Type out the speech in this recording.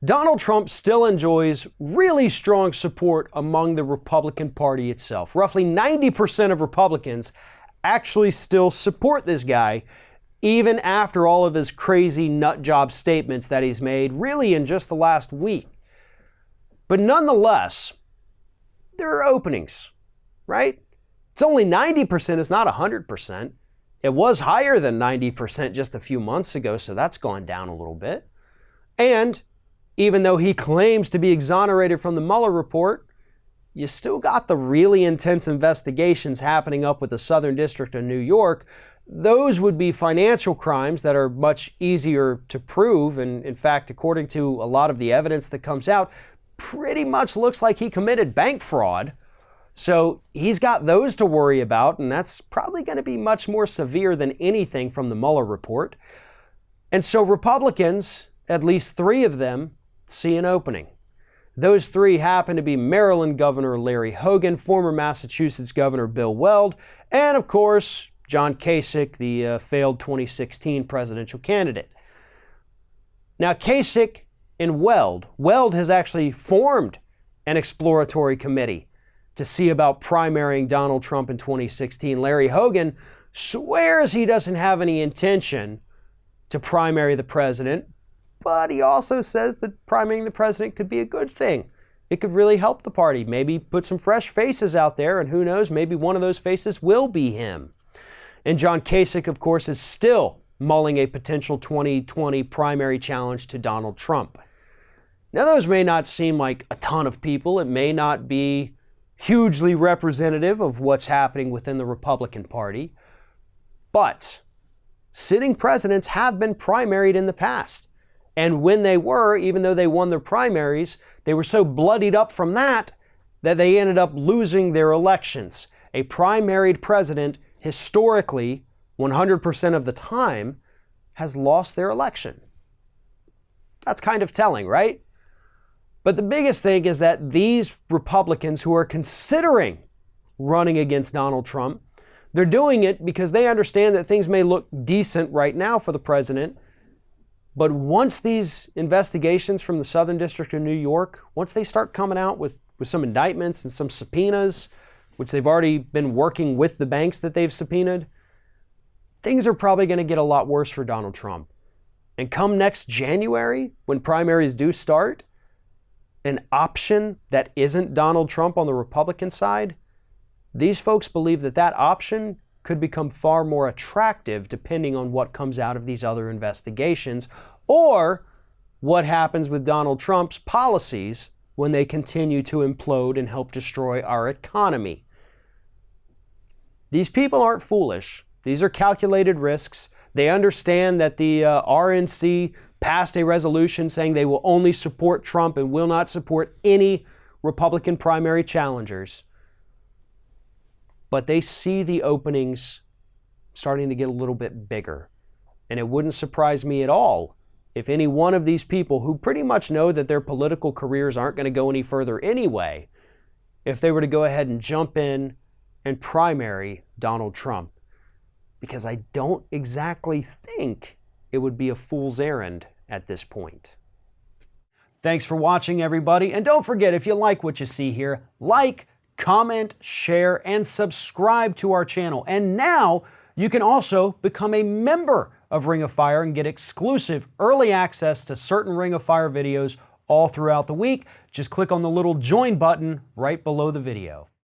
Donald Trump still enjoys really strong support among the Republican Party itself. Roughly 90% of Republicans actually still support this guy, even after all of his crazy nut job statements that he's made really in just the last week. But nonetheless, there are openings, right? It's only 90%, it's not 100%. It was higher than 90% just a few months ago, so that's gone down a little bit. And even though he claims to be exonerated from the Mueller report, you still got the really intense investigations happening up with the Southern District of New York. Those would be financial crimes that are much easier to prove. And in fact, according to a lot of the evidence that comes out, pretty much looks like he committed bank fraud. So he's got those to worry about, and that's probably going to be much more severe than anything from the Mueller report. And so Republicans, at least 3 of them, see an opening. Those 3 happen to be Maryland Governor Larry Hogan, former Massachusetts Governor Bill Weld, and of course, John Kasich, the failed 2016 presidential candidate. Now, Kasich and Weld has actually formed an exploratory committee to see about primarying Donald Trump in 2016. Larry Hogan swears he doesn't have any intention to primary the president, but he also says that primarying the president could be a good thing. It could really help the party, maybe put some fresh faces out there, and who knows, maybe one of those faces will be him. And John Kasich, of course, is still mulling a potential 2020 primary challenge to Donald Trump. Now, those may not seem like a ton of people. It may not be hugely representative of what's happening within the Republican Party, but sitting presidents have been primaried in the past. And when they were, even though they won their primaries, they were so bloodied up from that they ended up losing their elections. A primaried president, historically, 100% of the time, has lost their election. That's kind of telling, right? But the biggest thing is that these Republicans who are considering running against Donald Trump, they're doing it because they understand that things may look decent right now for the president. But once these investigations from the Southern District of New York, once they start coming out with some indictments and some subpoenas, which they've already been working with the banks that they've subpoenaed, things are probably going to get a lot worse for Donald Trump. And come next January, when primaries do start, an option that isn't Donald Trump on the Republican side, these folks believe that option could become far more attractive depending on what comes out of these other investigations or what happens with Donald Trump's policies when they continue to implode and help destroy our economy. These people aren't foolish. These are calculated risks. They understand that the RNC passed a resolution saying they will only support Trump and will not support any Republican primary challengers. But they see the openings starting to get a little bit bigger. And it wouldn't surprise me at all if any one of these people who pretty much know that their political careers aren't going to go any further anyway, if they were to go ahead and jump in and primary Donald Trump. Because I don't exactly think it would be a fool's errand at this point. Thanks for watching, everybody. And don't forget, if you like what you see here, like, comment, share, and subscribe to our channel. And now you can also become a member of Ring of Fire and get exclusive early access to certain Ring of Fire videos all throughout the week. Just click on the little join button right below the video.